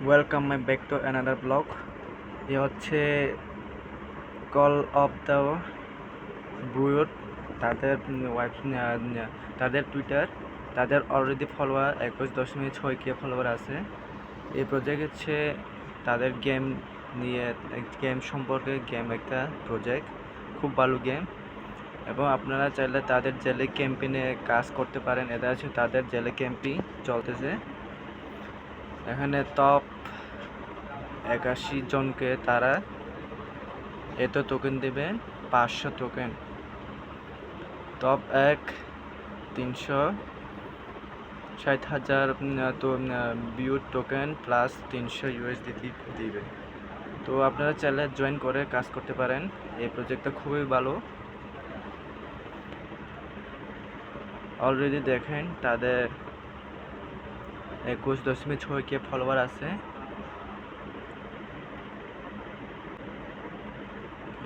Welcome my back to another blog. এ হচ্ছে call of the বুয়ট। তাদের তাদের টুইটার, তাদের অলরেডি ফলোয়ার 21.6K ফলোয়ার আছে। এই প্রজেক্ট হচ্ছে তাদের গেম নিয়ে, গেম সম্পর্কে গেম একটা প্রজেক্ট, খুব ভালো গেম। এবং আপনারা চাইলে তাদের জেলে ক্যাম্পেইনে কাজ করতে পারেন। এটা হচ্ছে তাদের জেলে ক্যাম্পেইন চলতেছে। এখানে টপ 81 জনকে তারা এত টোকেন দেবেন, 500 টোকেন। টপ 1 360,000 তো বিউট টোকেন প্লাস 300 USDT দিবে। তো আপনারা চাইলে জয়েন করে কাজ করতে পারেন। এই প্রজেক্টটা খুবই ভালো। অলরেডি দেখেন তাদের 21.6K ফলোয়ার আছে।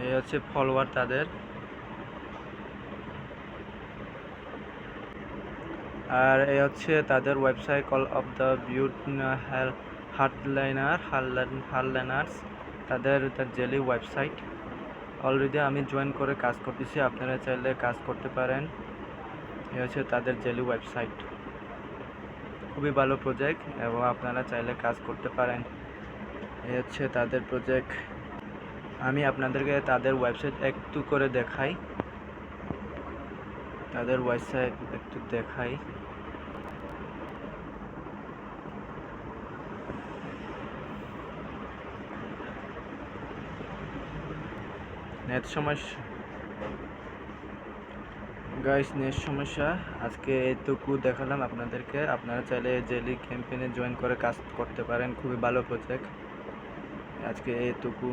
এই হচ্ছে ফলোয়ার তাদের। আর এই হচ্ছে তাদের ওয়েবসাইট, কল অফ দ্য বিউট হার্টলাইনার্স, তাদের জেলি ওয়েবসাইট। অলরেডি আমি জয়েন করে কাজ করতেছি, আপনারা চাইলে কাজ করতে পারেন। এই হচ্ছে তাদের জেলি ওয়েবসাইট, খুবই ভালো প্রজেক্ট এবং আপনারা চাইলে কাজ করতে পারেন। এই হচ্ছে তাদের প্রজেক্ট। আমি আপনাদেরকে তাদের ওয়েবসাইট একটু করে দেখাই। তাদের ওয়েবসাইট একটু দেখাই। নেট সমস্যা গাইস, নেট সমস্যা। আজকে এইটুকু দেখালাম আপনাদেরকে। আপনারা চাইলে জেলি ক্যাম্পেইনে জয়েন করে কাজ করতে পারেন, খুবই ভালো প্রজেক্ট। আজকে এইটুকু।